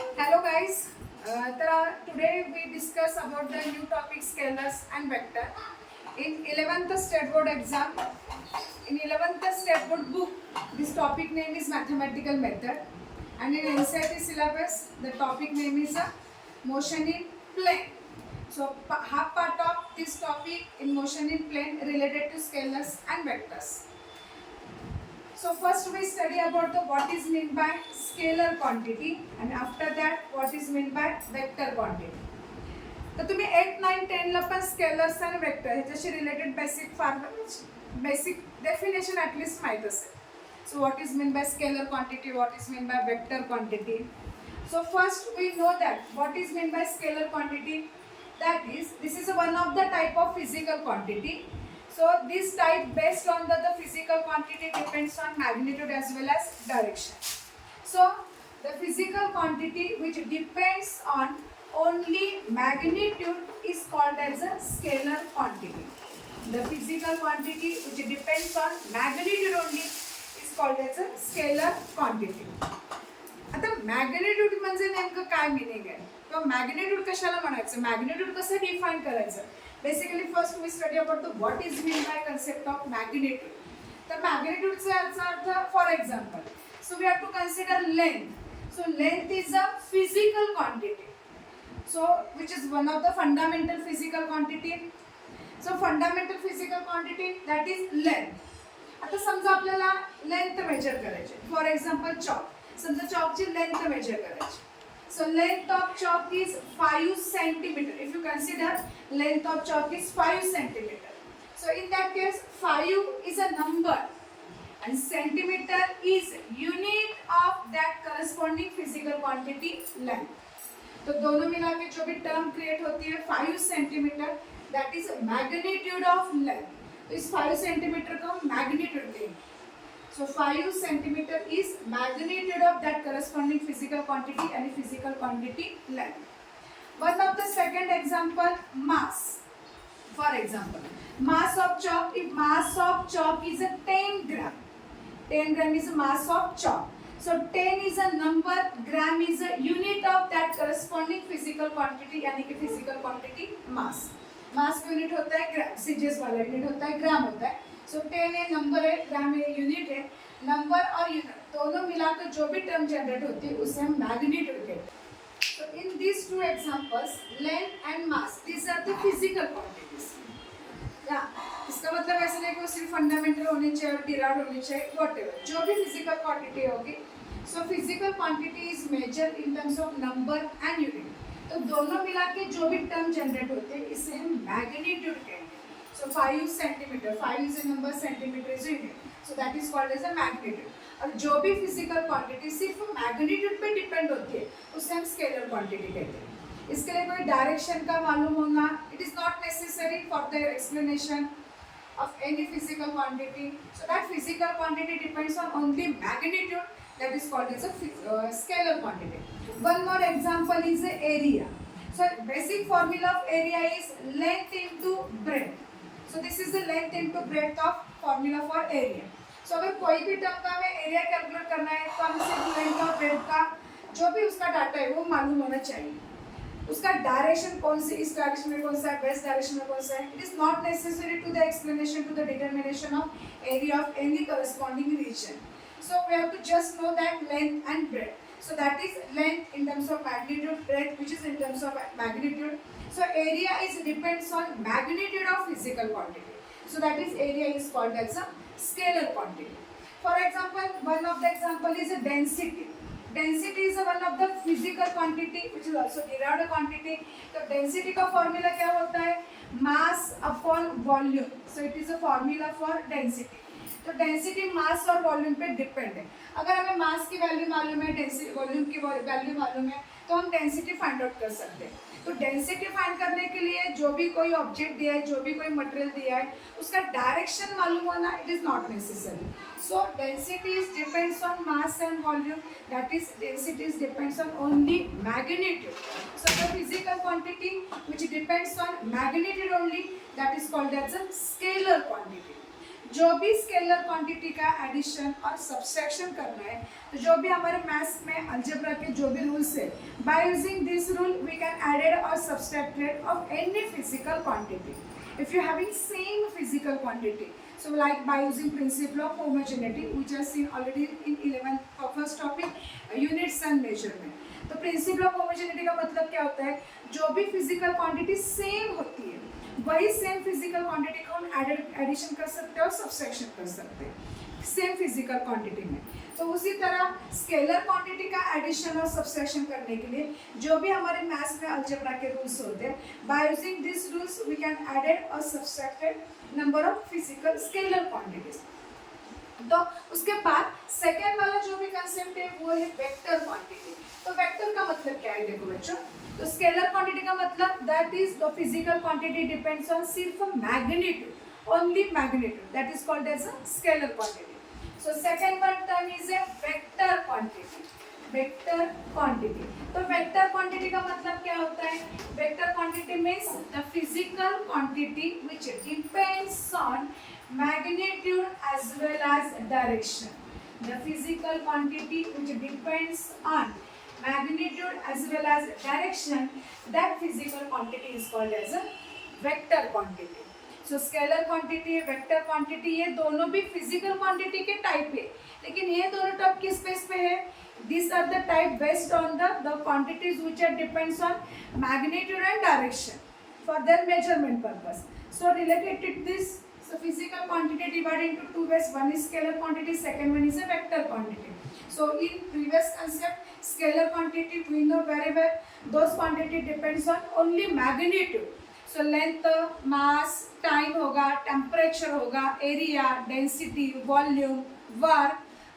Hello guys. Today we discuss about the new topic scalars and vector. In 11th state board exam, in 11th state board book, this topic name is mathematical method, and in NCERT syllabus, the topic name is motion in plane. So half part of this topic in motion in plane related to scalars and vectors. So first we study about the what is meant by scalar quantity, and after that what is meant by vector quantity. तर तुम्ही 8, 9, 10 ला पण scalars आणि vector ह्याच्याशी related basic definition at least माहीत असेल. So what is mean bye scalar quantity, what is mean by vector quantity. So first we know that what is meant by scalar quantity, that is this is one of the type of physical quantity. So this type based on the physical quantity depends on magnitude as well as direction. So the physical quantity which depends on only magnitude is called as a scalar quantity. The physical quantity which depends on magnitude only is called as a scalar quantity. आता magnitude म्हणजे नेमकं काय meaning आहे किंवा magnitude कशाला म्हणायचं, magnitude कसं define करायचं. Basically first we study about the what is mean by concept of magnitude. तर मॅग्नेट्यूडचा याचा अर्थ for example, so we have to consider length. So length is a physical quantity, so which is one of the fundamental physical quantity. So fundamental physical quantity that is length. आता समजा आपल्याला length measure करायची, for example chalk. समजा चॉकची length measure करायची. So length of chalk is 5 centimeter. If you consider length of chalk is 5 centimeter. So in that case 5 is a number and centimeter is unit of that corresponding physical quantity length. तो दोनों मिला के जो भी term create होती है 5 centimetre, that is magnitude of length. तो इस 5 सेंटीमीटर को हम मैग्नीट्यूड लेंगे. So 5 centimeter is magnitude of that corresponding physical quantity and physical quantity length. One of the second example, mass. For example, mass of chalk. If mass of chalk is a 10 gram, 10 gram is mass of chalk. So 10 is a number, gram is a unit of that corresponding physical quantity यानी कि physical quantity mass. Mass unit होता है ग्राम, CGS वाला unit होता है ग्राम होता है. सो 10 है नंबर है, ग्राम है यूनिट है. नंबर और यूनिट दोनों मिलाकर जो भी टर्म जनरेट होती है उसे हम मैग्नीट्यूड कहते हैं. So in this two examples length and mass, these are the physical quantities. या इसका मतलब ऐसा नहीं कि वो सिर्फ फंडामेंटल होनी चाहिए और डिराइव्ड होनी चाहिए, व्हाटएवर जो भी फिजिकल क्वांटिटी होगी. So physical quantity is measure in terms of number and unit. तो दोनों मिला के जो भी टर्म जनरेट होते हैं इसे हम मैग्नीट्यूड कहते हैं. So 5 centimeter, 5 is a number, centimeter is a unit. So that is called as a magnitude. और जो भी physical quantity सिर्फ magnitude पे depend होती है उसे हम scalar quantity कहते हैं. इसके लिए कोई direction का मालूम होना, it is not necessary for the explanation of any physical quantity. So that physical quantity depends on only magnitude, that is called as a scalar quantity. One more example is the area. So basic formula of area is length into breadth. So this is the length into breadth of formula for area. So अगर कोई भी term का हमें area calculate करना है तो हमें सिर्फ लेंथ और ब्रेड्थ का जो भी उसका डाटा है वो मालूम होना चाहिए. उसका डायरेक्शन कौन सी, इस डायरेक्शन में कौन सा है, वेस्ट डायरेक्शन में कौन सा है. It is not necessary to the explanation to the determination of area of any corresponding region. So we have to just know that length and breadth. So that is length in terms of magnitude, breadth which is in terms of magnitude. So area is depends on magnitude of physical quantity. So that is area is called as a scalar quantity. For example, one of the example is a density. Density is one of the physical quantity which is also derived quantity. तो density का formula क्या होता है, mass upon volume. So it is a formula for density. तो density mass और volume पे depend है. अगर हमें मास की वैल्यू मालूम है, डेंसिटी वॉल्यूम की वैल्यू मालूम है, तो हम डेंसिटी फाइंड आउट कर सकते हैं. तो डेंसिटी फाइंड करने के लिए जो भी कोई ऑब्जेक्ट दिया है, जो भी कोई मटेरियल दिया है, उसका डायरेक्शन मालूम होना it is not necessary. So density is depends on mass and volume, that is density is depends on only magnitude. So the physical quantity which depends on magnitude only, that is called as a scalar quantity. जो भी scalar quantity का addition और subtraction करना है, तो जो भी हमारे मैथ्स में अलजेब्रा के जो भी रूल्स है, by using this rule we can added और subtracted of any physical quantity if you are having same physical quantity. So like by using principle of homogeneity which are seen already in 11th first topic units and measurement. तो principle of homogeneity का मतलब क्या होता है, जो भी physical quantity same होती है वही सेम फिजिकल क्वांटिटी को हम एडिशन कर सकते हैं और सब्सट्रैक्शन कर सकते हैं सेम फिजिकल क्वांटिटी में। तो उसी तरह स्केलर क्वांटिटी का एडिशन और सब्सट्रैक्शन करने के लिए जो भी हमारे मैथ्स में अलजेब्रा के रूल्स होते हैं, by using this rules we can added और subtracted number of physical scalar quantities. तो उसके बाद सेकेंड वाला जो भी कंसेप्ट है वो है वेक्टर क्वांटिटी। तो वेक्टर का मतलब क्या है, देखो बच्चों, तो स्केलर क्वांटिटी का मतलब that is the physical quantity depends on सिर्फ magnitude, only magnitude, that is called as a scalar quantity. So second one term is a vector quantity. Vector quantity, तो वेक्टर क्वांटिटी का मतलब क्या होता है, vector quantity means the physical quantity which depends on magnitude as well as direction. The physical quantity which depends on magnitude as well as direction, that physical quantity is called as a vector quantity. So scalar quantity, vector quantity, ये दोनों भी physical quantity के type है, लेकिन ये दोनों type किस base पे है? These are the type based on the quantities which are depends on magnitude and direction for their measurement purpose. So related to this, so physical quantity divided into two ways. One is scalar quantity, second one is a vector quantity. So in previous concept, scalar quantity we know very well. Those quantity depends on only magnitude. So length, mass, time होगा, temperature होगा, area, density, volume, work,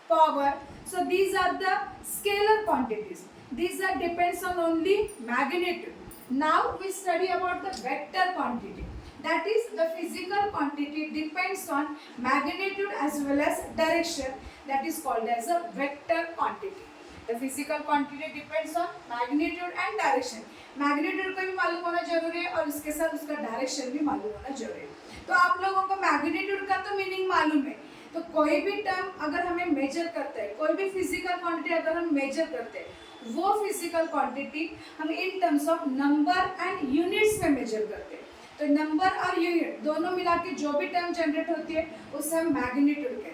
power. So these are the scalar quantities. These are depends on only magnitude. Now we study about the vector quantity. That is the physical quantity depends on magnitude as well as direction, that is called as a vector quantity. The physical quantity depends on magnitude and direction. Magnitude को भी मालूम होना जरूरी है और उसके साथ उसका डायरेक्शन भी मालूम होना जरूरी है। तो आप लोगों को मैग्नीट्यूड का तो मीनिंग मालूम है, तो कोई भी टर्म अगर हमें मेजर करते हैं, कोई भी फिजिकल क्वांटिटी अगर हम मेजर करते हैं, वो फिजिकल क्वांटिटी हम इन terms of number and units में मेजर करते हैं। तो नंबर और यूनिट दोनों मिला के जो भी टर्म जनरेट होती है उसे हम मैग्नीट्यूड कहते हैं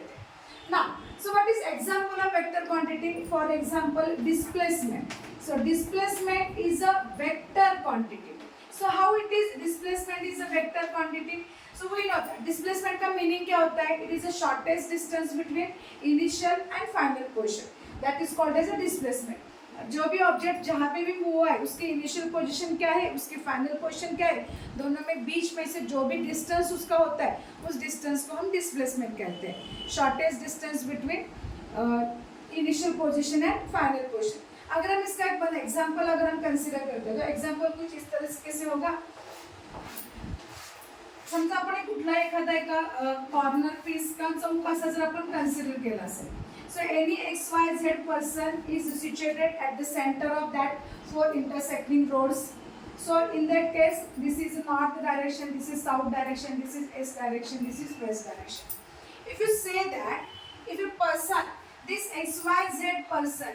ना। So what is example of vector quantity? For example displacement. So displacement is a vector quantity. So how it is displacement is a vector quantity? So we know that displacement का meaning क्या होता है? It is a shortest distance between initial and final position, that is called as a displacement. जो भी object जहाँ पे भी move हुआ है उसकी इनिशियल पोजीशन क्या है, उसकी फाइनल पोजीशन क्या है, दोनों में बीच में से जो भी डिस्टेंस उसका होता है उस डिस्टेंस को हम डिस्प्लेसमेंट कहते हैं। Shortest distance between initial position and final position. अगर हम इसका एक एग्जांपल अगर हम कंसिडर करते हैं तो एग्जांपल कुछ इस तरीके से होगा। समजा आपण कुठला एखादा एका कॉर्नर पीस का चौक असा जर आपण कन्सिडर केला असेल, so any xyz person is situated at the center of that four intersecting roads. So in that case, this is north direction, this is south direction, this is east direction, this is west direction. If you say that, if a person, this xyz person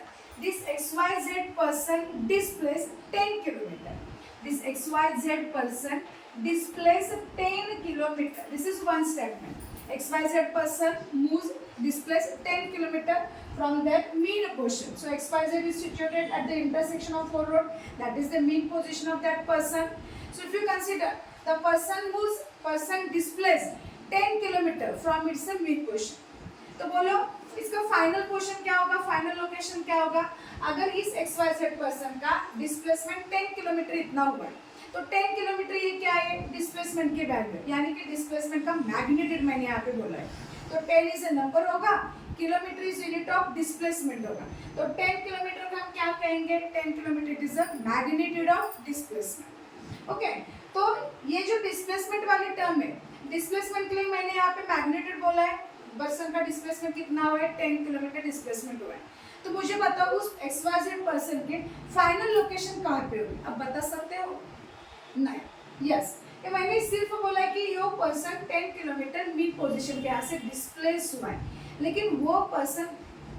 displays 10 kilometer, this xyz person displays 10 kilometer, this is one statement. XYZ person moves, displays 10 kilometer from that mean position. So XYZ is situated at the intersection of four roads. That is the mean position of that person. So if you consider the person displays 10 kilometer from its mean position. तो बोलो इसका final position क्या होगा, final location क्या होगा? अगर इस XYZ person का डिस्प्लेसमेंट 10 किलोमीटर इतना हुआ तो 10 किलोमीटर ये क्या है? डिस्प्लेसमेंट की वैल्यू, यानी कि डिस्प्लेसमेंट का मैग्नीट्यूड मैंने यहाँ पे बोला है। तो 10 इज अ नंबर होगा, kilometre is unit of displacement होगा। तो 10 किलोमीटर का हम क्या कहेंगे? 10 kilometre is a magnitude of displacement. Okay, तो ये जो डिस्प्लेसमेंट वाली टर्म है, डिस्प्लेसमेंट के लिए मैंने यहाँ पे मैग्नीट्यूड बोला है, पर्सन का डिस्प्लेसमेंट कितना हुआ है? 10 किलोमीटर डिस्प्लेसमेंट हुआ है। तो मुझे बताओ उस XYZ पर्सन के फाइनल लोकेशन कहाँ पे होगी? अब बता सकते हो? नहीं, यस, कि मैंने सिर्फ बोला कि यो पर्सन 10 किलोमीटर मीन पोजीशन के यहाँ से डिस्प्लेस हुआ है, लेकिन वो पर्सन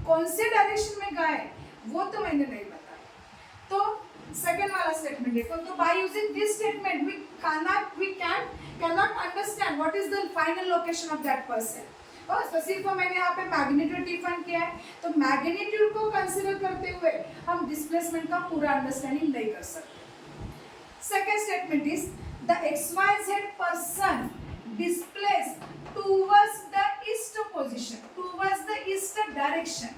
कौन से डायरेक्शन में गया है वो तो मैंने नहीं बताया। तो सेकंड वाला स्टेटमेंट देखो, तो by using this statement we cannot understand what is the final location of that person. और तो सिर्फ मैंने यहाँ पे मैग्नीट्यूड डिफाइन किया है, तो मैग्नीट्यूड को कंसीडर करते हुए हम डिस्प्लेसमेंट का पूरा अंडरस्टैंडिंग नहीं कर सकते। Second statement is the XYZ person displaced towards the east position, towards the east direction.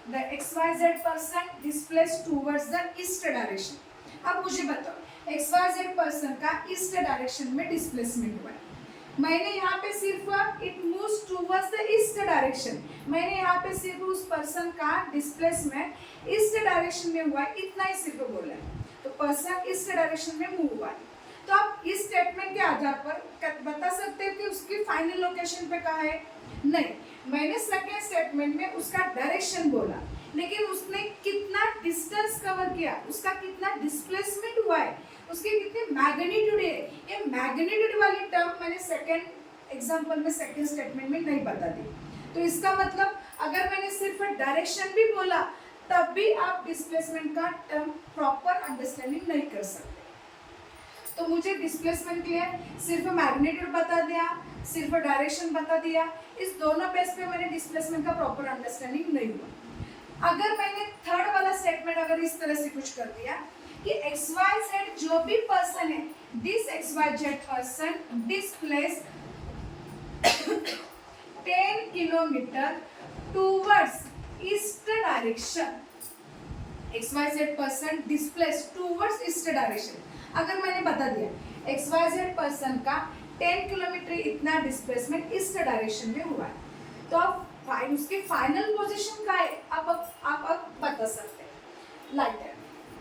The XYZ person displaced towards the east direction. अब मुझे बताओ XYZ person का ईस्ट डायरेक्शन में डिस्प्लेसमेंट हुआ है। मैंने यहाँ पे सिर्फ it moves towards the east direction, मैंने यहाँ पे सिर्फ उस पर्सन का डिस्प्लेसमेंट ईस्ट डायरेक्शन में हुआ है इतना ही सिर्फ बोला है। तो पर्सन ईस्ट डायरेक्शन में मूव हुआ है, तो आप इस स्टेटमेंट के आधार पर बता सकते हैं कि उसकी फाइनल लोकेशन पे कहाँ है। नहीं, मैंने सेकेंड स्टेटमेंट में उसका डायरेक्शन बोला, लेकिन उसने कितना डिस्टेंस कवर किया, उसका कितना डिस्प्लेसमेंट हुआ है, उसकी कितनी मैग्नीट्यूड है, ये मैग्नीट्यूड वाली टर्म मैंने सेकेंड एग्जांपल में सेकेंड स्टेटमेंट में नहीं बता दी। तो इसका मतलब अगर मैंने सिर्फ डायरेक्शन भी बोला तब भी आप डिस्प्लेसमेंट का टर्म प्रॉपर अंडरस्टैंडिंग नहीं कर सकते। तो मुझे डिस्प्लेसमेंट के लिए सिर्फ मैग्नीट्यूड बता दिया, सिर्फ डायरेक्शन बता दिया, इस दोनों बेस पे मैंने डिस्प्लेसमेंट का प्रॉपर अंडरस्टैंडिंग नहीं हुआ। अगर मैंने थर्ड वाला स्टेटमेंट अगर इस तरह से कुछ कर दिया कि XYZ जो भी पर्सन है, this XYZ person displace 10 kilometre towards east direction, XYZ person displace towards east direction. अगर मैंने बता दिया XYZ पर्सन का 10 किलोमीटर इतना डिस्प्लेसमेंट ईस्ट डायरेक्शन में हुआ है, तो आप उसकी फाइनल पोजीशन का है आप बता सकते हैं। लाइक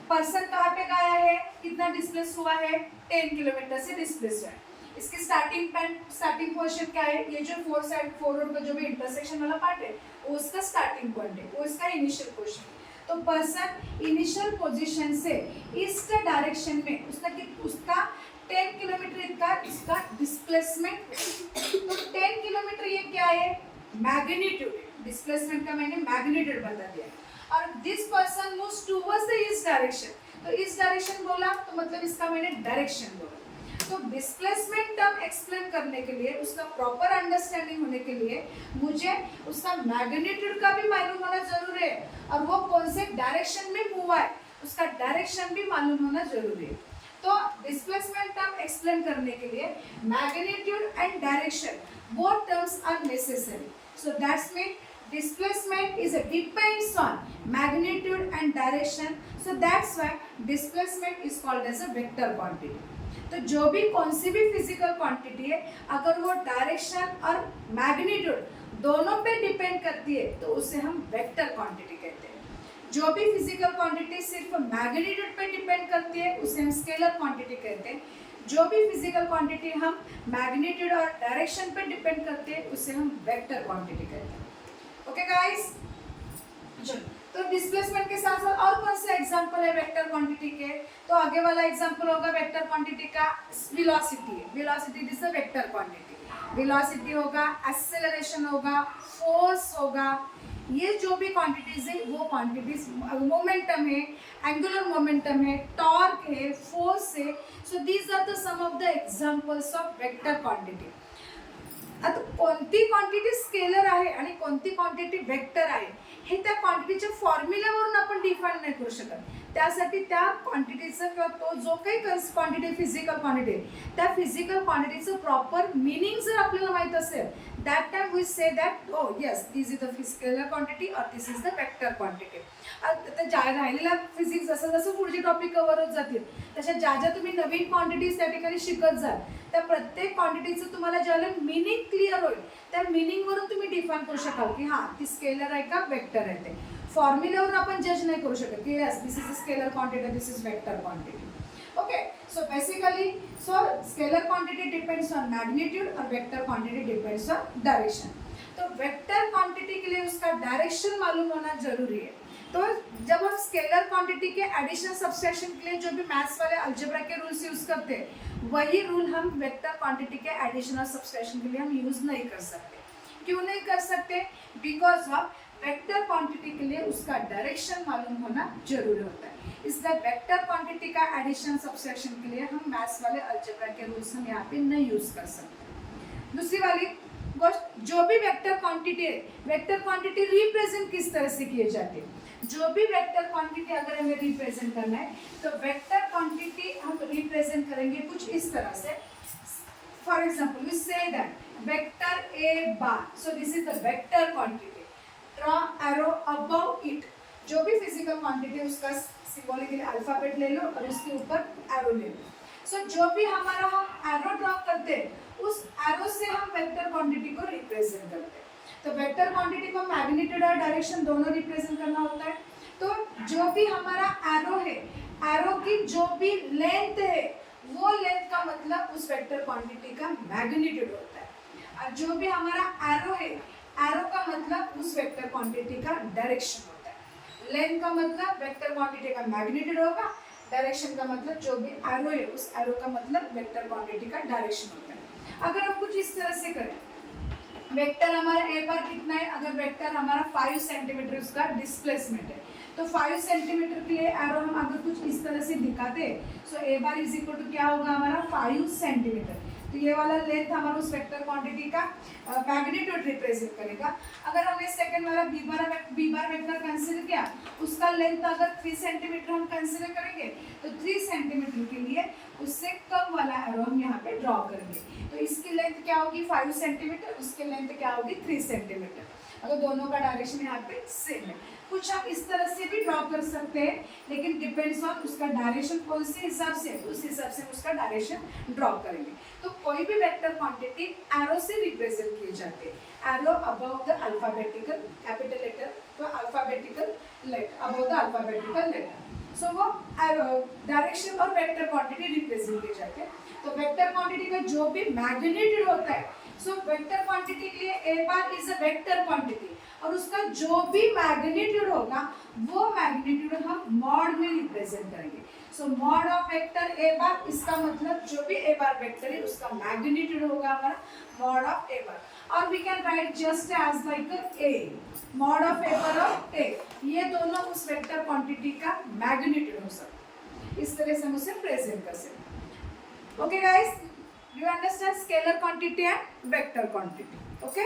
पर्सन कहाँ पे गया है, कितना डिस्प्लेस हुआ है, 10 किलोमीटर से डिस्प्लेस हुआ है। इसकी स्टार्टिंग पोजीशन क्या है, ये जो फोर रोड का जो भी इंटरसेक्शन वाला पार्ट है वो उसका स्टार्टिंग पॉइंट है, वो इसका इनिशियल पोजीशन। तो पर्सन इनिशियल पोजीशन से ईस्ट डायरेक्शन में उसका 10 किलोमीटर का इसका डिस्प्लेसमेंट। तो 10 किलोमीटर ये क्या है, मैग्नीट्यूड। डिस्प्लेसमेंट का मैंने मैग्नीट्यूड बता दिया। और this person moves towards the east direction, तो ईस्ट डायरेक्शन बोला तो मतलब इसका मैंने डायरेक्शन बोला। तो डिस्प्लेसमेंट टर्म एक्सप्लेन करने के लिए, उसका प्रॉपर अंडरस्टैंडिंग होने के लिए मुझे उसका मैग्नीट्यूड का भी मालूम होना जरूरी है, और वो कौन से डायरेक्शन में मूव हुआ है उसका डायरेक्शन भी मालूम होना जरूरी है। तो डिस्प्लेसमेंट टर्म एक्सप्लेन करने के लिए magnitude and direction both terms are necessary. So that's mean displacement is a depends on magnitude and direction, so that's why displacement is called as a vector quantity. तो जो भी कौन सी भी physical quantity है अगर वो डायरेक्शन और magnitude दोनों पे डिपेंड करती है तो उसे हम वेक्टर क्वांटिटी कहते हैं। जो भी फिजिकल क्वांटिटी सिर्फ मैग्नीट्यूड पे डिपेंड करती है उसे हम स्केलर क्वांटिटी कहते हैं। जो भी फिजिकल क्वांटिटी हम मैग्नीट्यूड और डायरेक्शन पे डिपेंड करते हैं उसे हम वेक्टर क्वांटिटी कहते हैं। ओके गाइस, चलो तो डिस्प्लेसमेंट के साथ साथ और कौन से एग्जांपल है वेक्टर क्वांटिटी के, तो आगे वाला एग्जांपल होगा वेक्टर क्वांटिटी का वेलोसिटी है। Velocity is a vector quantity. Velocity होगा, एक्सेलरेशन होगा, फोर्स होगा, ये जो भी क्वांटिटीज है वो क्वांटिटीज, मोमेंटम है, एंगुलर मोमेंटम है, टॉर्क है, फोर्स है। So these are the some of the examples of vector quantity. आता कोणती क्वांटिटी स्केलर आहे आणि कोणती क्वांटिटी वेक्टर आहे हे त्या क्वांटिटीच्या फॉर्म्युल्यावरून आपण डिफाइन नाही करू शकत। त्यासाठी त्या क्वांटिटीचं किंवा तो जो काही क्वांटिटी फिजिकल क्वांटिटी त्या फिजिकल क्वांटिटीचं प्रॉपर मीनिंग जर आपल्याला माहित असेल that time we say that oh yes this is the scalar quantity or this is the vector quantity. आता ज्या राहिलेला फिजिक्स जसं जसं पुढचे टॉपिक कव्हर होत जातील तशा ज्या ज्या तुम्ही नवीन क्वांटिटीज त्या ठिकाणी शिकत जाल त्या प्रत्येक क्वांटिटीचं तुम्हाला ज्यावेळेला मीनिंग क्लिअर होईल त्या मीनिंगवरून तुम्ही डिफाइन करू शकाल की हां ती स्केलर आहे का वेक्टर आहे ते। फॉर्म्युल्यावरून आपण जज नाही करू शकत की yes this is a scalar quantity this is vector quantity. Okay, so basically, so scalar quantity depends on magnitude और vector quantity depends on direction. तो vector quantity के लिए उसका direction मालूम होना जरूरी है। तो जब हम स्केलर क्वांटिटी के एडिशन सब्सट्रैक्शन के लिए जो भी मैथ्स वाले अलजेब्रा के रूल्स यूज करते हैं वही रूल हम वेक्टर क्वांटिटी के एडिशन और सब्सट्रैक्शन के लिए हम यूज नहीं कर सकते। क्यों नहीं कर सकते? बिकॉज ऑफ वेक्टर क्वांटिटी के लिए उसका डायरेक्शन मालूम होना जरूरी होता है। इसलिए वेक्टर क्वांटिटी का एडिशन सब्सट्रैक्शन के लिए हम मैथ्स वाले अलजेब्रा के रूल्स हम यहाँ पे नहीं यूज कर सकते। दूसरी वाली जो भी वेक्टर क्वांटिटी है, वेक्टर क्वांटिटी रिप्रेजेंट किस तरह से किए जाते हैं? जो भी वेक्टर क्वांटिटी अगर हमें रिप्रेजेंट करना है तो वेक्टर क्वांटिटी हम रिप्रेजेंट करेंगे कुछ इस तरह से। For example we say that vector a bar, so this is the vector quantity, draw arrow above it. जो भी फिजिकल क्वांटिटी है उसका सिंबॉलिकली अल्फाबेट ले लो और उसके ऊपर एरो ले लो। सो जो भी हमारा हम एरो ड्रॉ करते हैं उस एरो से हम वेक्टर क्वांटिटी को रिप्रेजेंट करते हैं। तो वेक्टर क्वांटिटी को मैग्नीट्यूड और डायरेक्शन दोनों रिप्रेजेंट करना होता है। तो जो भी हमारा एरो है, एरो की जो भी लेंथ है वो लेंथ का मतलब उस वेक्टर क्वांटिटी का मैग्नीट्यूड होता है। और जो भी हमारा एरो है, एरो का मतलब उस वेक्टर क्वांटिटी का डायरेक्शन होता है। लेंथ का मतलब वेक्टर क्वांटिटी का मैग्नीट्यूड होगा, डायरेक्शन का मतलब जो भी एरो है उस एरो का मतलब वेक्टर क्वांटिटी का डायरेक्शन होता है। अगर हम कुछ इस तरह से करें, वेक्टर हमारा ए बार कितना है? अगर वेक्टर हमारा 5 सेंटीमीटर उसका डिस्प्लेसमेंट है तो 5 सेंटीमीटर के लिए एरो हम अगर कुछ इस तरह से दिखाते सो ए बार इज इक्वल टू क्या होगा हमारा 5 सेंटीमीटर। तो ये वाला लेंथ हमारा उस वेक्टर क्वांटिटी का मैग्नीट्यूड रिप्रेजेंट करेगा। अगर हमने सेकंड वाला बी बार वेक्टर कंसीडर किया, उसका लेंथ अगर 3 सेंटीमीटर हम कंसीडर करेंगे तो 3 सेंटीमीटर के लिए उससे कम वाला एरो हम यहाँ पे ड्रॉ करेंगे। तो इसकी लेंथ क्या होगी 5 सेंटीमीटर, उसकी लेंथ क्या होगी 3 सेंटीमीटर। अगर दोनों का डायरेक्शन यहाँ पे सेम है। कुछ हम इस तरह से भी ड्रॉ कर सकते हैं, लेकिन डिपेंड्स ऑन उसका डायरेक्शन कौन से हिसाब से, उस हिसाब से उसका डायरेक्शन ड्रॉ करेंगे। तो कोई भी वेक्टर क्वांटिटी एरो से रिप्रेजेंट किए जाते हैं। Arrow above the alphabetical capital letter, तो alphabetical letter above the alphabetical letter. So वो डायरेक्शन और वेक्टर क्वांटिटी रिप्रेजेंट किए जाते हैं। तो वेक्टर क्वांटिटी का जो भी मैग्नीट्यूड होता है, सो वेक्टर क्वांटिटी के लिए A bar is a vector quantity और उसका जो भी मैग्नीट्यूड होगा वो मैग्नीट्यूड हम मॉड में रिप्रेजेंट करेंगे। सो मॉड ऑफ वेक्टर ए बार, इसका मतलब जो भी ए बार वेक्टर है उसका मैग्नीट्यूड होगा हमारा मॉड ऑफ ए बार। और we can write just as like A, mod of A bar of A. ये दोनों उस वेक्टर क्वांटिटी का मैग्नीट्यूड हो सकता है। इस तरह से हम उसे प्रेजेंट कर सकते हैं। Okay guys, do you understand scalar quantity and vector quantity? Okay.